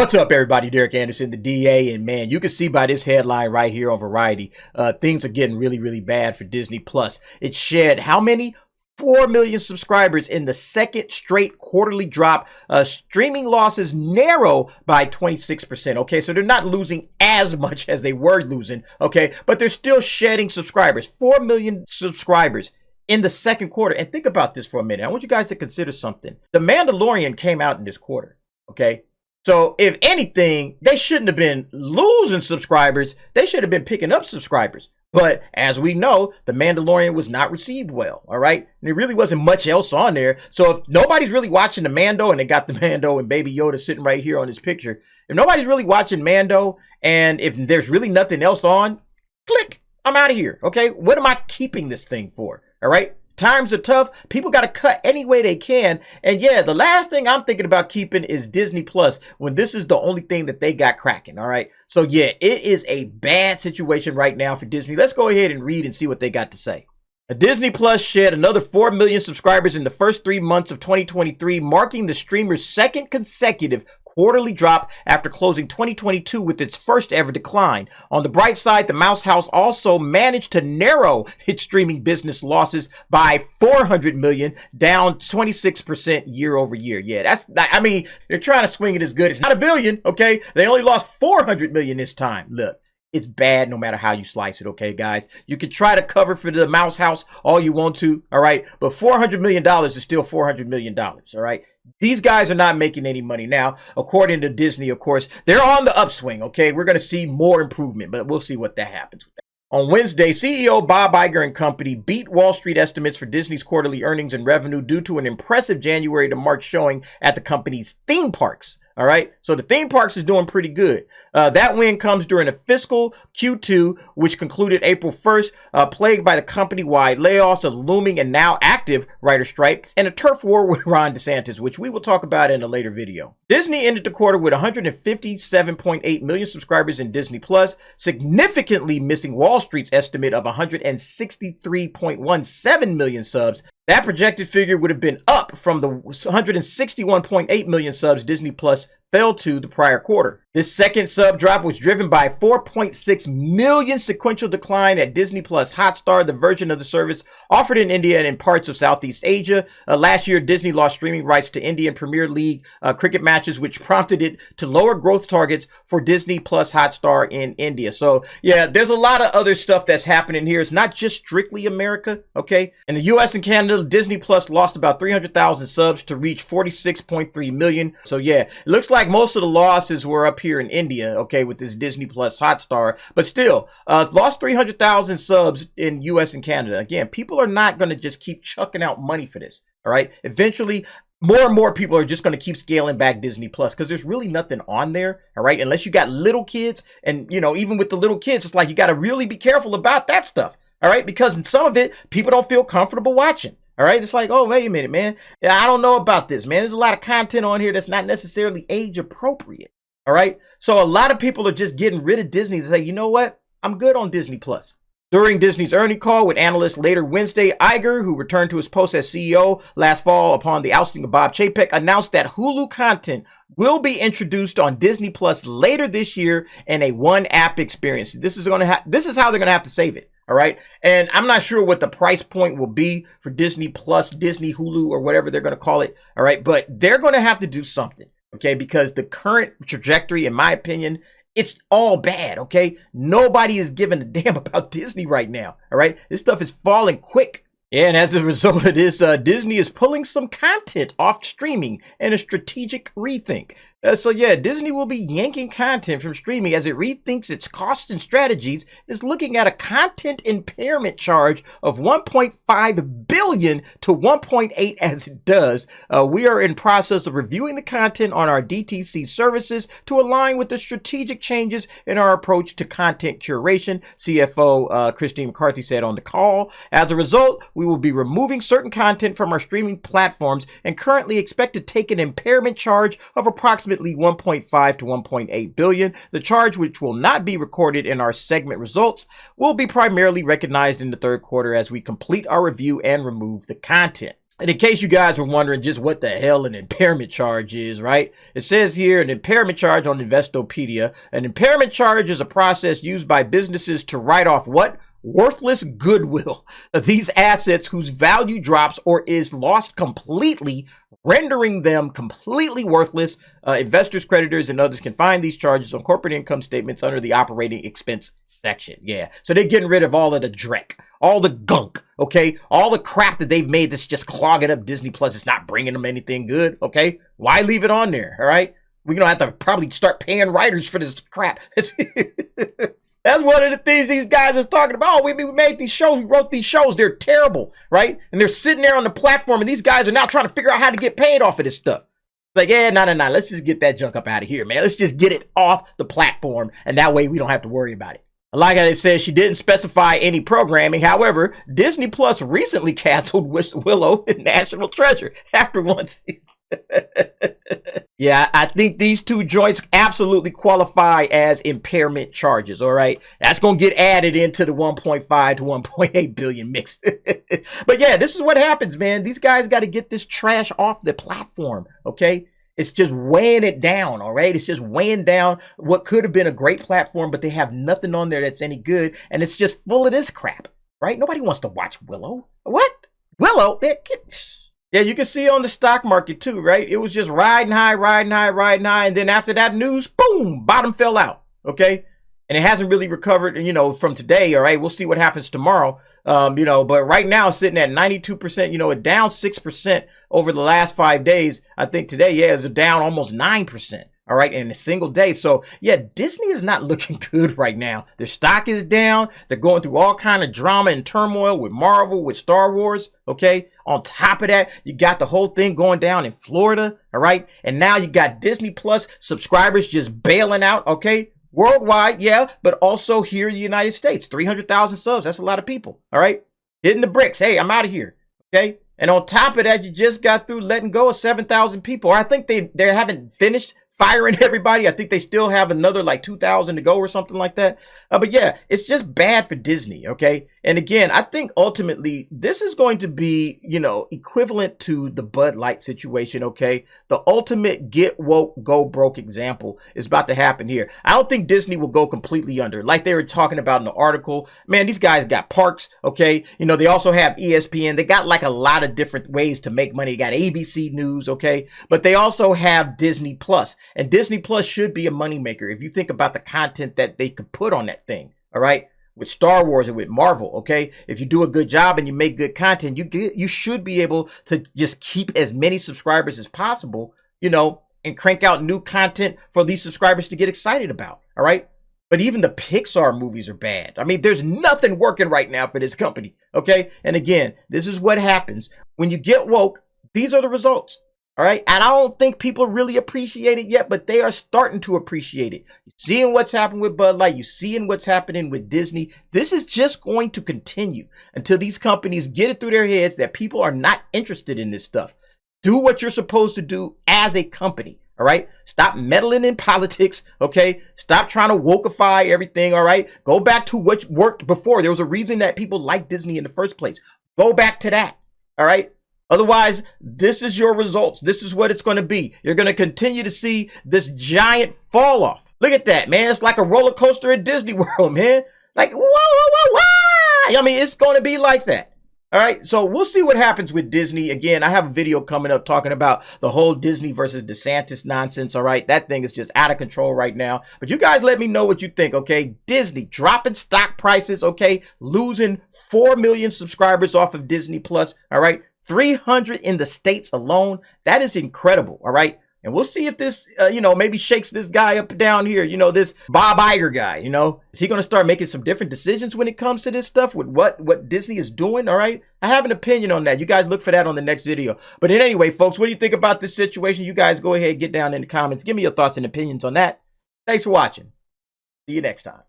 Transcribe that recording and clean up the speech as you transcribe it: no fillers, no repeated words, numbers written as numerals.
What's up, everybody? Derek Anderson, the DA, and man, you can see by this headline right here on Variety, things are getting really bad for Disney Plus. It shed how many? 4 million subscribers in the second straight quarterly drop. Streaming losses narrow by 26%. Okay, so they're not losing as much as they were losing. Okay, but they're still shedding subscribers. 4 million subscribers in the second quarter. And think about this for a minute. I want you guys to consider something. The Mandalorian came out in this quarter. Okay. So if anything, they shouldn't have been losing subscribers. They should have been picking up subscribers. But as we know, The Mandalorian was not received well. All right. And there really wasn't much else on there. So if nobody's really watching the Mando, and they got the Mando and Baby Yoda sitting right here on this picture. If nobody's really watching Mando, and if there's really nothing else on, click. I'm out of here. Okay. What am I keeping this thing for? All right. Times are tough. People got to cut any way they can. And yeah, the last thing I'm thinking about keeping is Disney Plus when this is the only thing that they got cracking. All right. So yeah, it is a bad situation right now for Disney. Let's go ahead and read and see what they got to say. Disney Plus shed another 4 million subscribers in the first 3 months of 2023, marking the streamer's second consecutive quarterly drop after closing 2022 with its first ever decline. On the bright side, the Mouse House also managed to narrow its streaming business losses by 400 million, down 26% year over year. Yeah, they're trying to swing it as good. It's not a billion, okay? They only lost 400 million this time. Look. It's bad no matter how you slice it, okay, guys? You can try to cover for the Mouse House all you want to, all right? But $400 million is still $400 million, all right? These guys are not making any money. Now, according to Disney, of course, they're on the upswing, okay? We're going to see more improvement, but we'll see what that happens with that. On Wednesday, CEO Bob Iger and company beat Wall Street estimates for Disney's quarterly earnings and revenue due to an impressive January to March showing at the company's theme parks. All right. So the theme parks is doing pretty good. That win comes during a fiscal Q2, which concluded April 1st, plagued by the company-wide layoffs, a looming and now active writer strikes, and a turf war with Ron DeSantis, which we will talk about in a later video. Disney ended the quarter with 157.8 million subscribers in Disney Plus, significantly missing Wall Street's estimate of 163.17 million subs. That projected figure would have been up from the 161.8 million subs Disney Plus fell to the prior quarter. This second sub drop was driven by 4.6 million sequential decline at Disney Plus Hotstar, the version of the service offered in India and in parts of Southeast Asia. Last year, Disney lost streaming rights to Indian Premier League cricket matches, which prompted it to lower growth targets for Disney Plus Hotstar in India. So yeah, there's a lot of other stuff that's happening here. It's not just strictly America, okay? In the US and Canada, Disney Plus lost about 300,000 subs to reach 46.3 million. So yeah, it looks like most of the losses were up here in India, okay, with this Disney Plus Hotstar, but still, lost 300,000 subs in US and Canada. Again, people are not going to just keep chucking out money for this, all right? Eventually, more and more people are just going to keep scaling back Disney Plus because there's really nothing on there, all right? Unless you got little kids, and, you know, even with the little kids, it's like you got to really be careful about that stuff, all right? Because in some of it, people don't feel comfortable watching. All right. It's like, oh, wait a minute, man. I don't know about this, man. There's a lot of content on here that's not necessarily age appropriate. All right. So a lot of people are just getting rid of Disney to say, you know what? I'm good on Disney Plus. During Disney's earnings call with analysts later Wednesday, Iger, who returned to his post as CEO last fall upon the ousting of Bob Chapek, announced that Hulu content will be introduced on Disney Plus later this year in a one app experience. This is how they're going to have to save it. All right. And I'm not sure what the price point will be for Disney Plus, Disney Hulu, or whatever they're going to call it. All right. But they're going to have to do something. OK, because the current trajectory, in my opinion, it's all bad. OK, nobody is giving a damn about Disney right now. All right. This stuff is falling quick. And as a result of this, Disney is pulling some content off streaming and a strategic rethink. So yeah, Disney will be yanking content from streaming as it rethinks its costs and strategies, is looking at a content impairment charge of 1.5 billion to 1.8 as it does. We are in process of reviewing the content on our DTC services to align with the strategic changes in our approach to content curation, CFO Christine McCarthy said on the call. As a result, we will be removing certain content from our streaming platforms and currently expect to take an impairment charge of approximately 1.5 to 1.8 billion. The charge, which will not be recorded in our segment results, will be primarily recognized in the third quarter as we complete our review and remove the content. And in case you guys were wondering just what the hell an impairment charge is, right? It says here an impairment charge on Investopedia. An impairment charge is a process used by businesses to write off what? Worthless goodwill of these assets whose value drops or is lost completely, rendering them completely worthless. Investors, creditors, and others can find these charges on corporate income statements under the operating expense section. Yeah, so they're getting rid of all of the dreck, all the gunk, okay? All the crap that they've made that's just clogging up Disney Plus. It's not bringing them anything good, okay? Why leave it on there, all right? We're going to have to probably start paying writers for this crap. That's one of the things these guys is talking about. Oh, we made these shows. We wrote these shows. They're terrible, right? And they're sitting there on the platform, and these guys are now trying to figure out how to get paid off of this stuff. Like, yeah, no. Let's just get that junk up out of here, man. Let's just get it off the platform, and that way we don't have to worry about it. Like I said, she didn't specify any programming. However, Disney Plus recently canceled Willow and National Treasure after one season. Yeah, I think these two joints absolutely qualify as impairment charges, all right? That's going to get added into the 1.5 to 1.8 billion mix. But yeah, this is what happens, man. These guys got to get this trash off the platform, okay? It's just weighing it down, all right? It's just weighing down what could have been a great platform, but they have nothing on there that's any good, and it's just full of this crap, right? Nobody wants to watch Willow. What? Willow? Yeah, you can see on the stock market too, right? It was just riding high, and then after that news, boom, bottom fell out, okay? And it hasn't really recovered, from today, all right? We'll see what happens tomorrow, but right now sitting at 92%, it down 6% over the last 5 days. I think today, it's down almost 9%. All right, in a single day. So yeah, Disney is not looking good right now. Their stock is down. They're going through all kind of drama and turmoil with Marvel, with Star Wars. Okay. On top of that, you got the whole thing going down in Florida. All right. And now you got Disney Plus subscribers just bailing out. Okay. Worldwide. Yeah. But also here in the United States, 300,000 subs. That's a lot of people. All right. Hitting the bricks. Hey, I'm out of here. Okay. And on top of that, you just got through letting go of 7,000 people. Or I think they haven't finished firing everybody. I think they still have another like 2,000 to go or something like that. But yeah, it's just bad for Disney. Okay. And again, I think ultimately this is going to be, equivalent to the Bud Light situation. Okay. The ultimate get woke, go broke example is about to happen here. I don't think Disney will go completely under like they were talking about in the article. Man, these guys got parks. Okay. They also have ESPN. They got like a lot of different ways to make money. They got ABC News. Okay. But they also have Disney Plus. And Disney Plus should be a moneymaker if you think about the content that they could put on that thing, all right? With Star Wars and with Marvel, okay? If you do a good job and you make good content, you should be able to just keep as many subscribers as possible, and crank out new content for these subscribers to get excited about, all right? But even the Pixar movies are bad. I mean, there's nothing working right now for this company, okay? And again, this is what happens. When you get woke, these are the results. All right. And I don't think people really appreciate it yet, but they are starting to appreciate it. You're seeing what's happened with Bud Light. You're seeing what's happening with Disney. This is just going to continue until these companies get it through their heads that people are not interested in this stuff. Do what you're supposed to do as a company. All right. Stop meddling in politics. OK, stop trying to wokeify everything. All right. Go back to what worked before. There was a reason that people liked Disney in the first place. Go back to that. All right. Otherwise, this is your results. This is what it's going to be. You're going to continue to see this giant fall off. Look at that, man. It's like a roller coaster at Disney World, man. Like, whoa. I mean, it's going to be like that. All right. So we'll see what happens with Disney. Again, I have a video coming up talking about the whole Disney versus DeSantis nonsense. All right. That thing is just out of control right now. But you guys let me know what you think. OK, Disney dropping stock prices. OK, losing 4 million subscribers off of Disney Plus. All right. 300 in the States alone. That is incredible. All right. And we'll see if this, maybe shakes this guy up down here. This Bob Iger guy, is he going to start making some different decisions when it comes to this stuff with what Disney is doing? All right. I have an opinion on that. You guys look for that on the next video. But anyway, folks, what do you think about this situation? You guys go ahead, get down in the comments. Give me your thoughts and opinions on that. Thanks for watching. See you next time.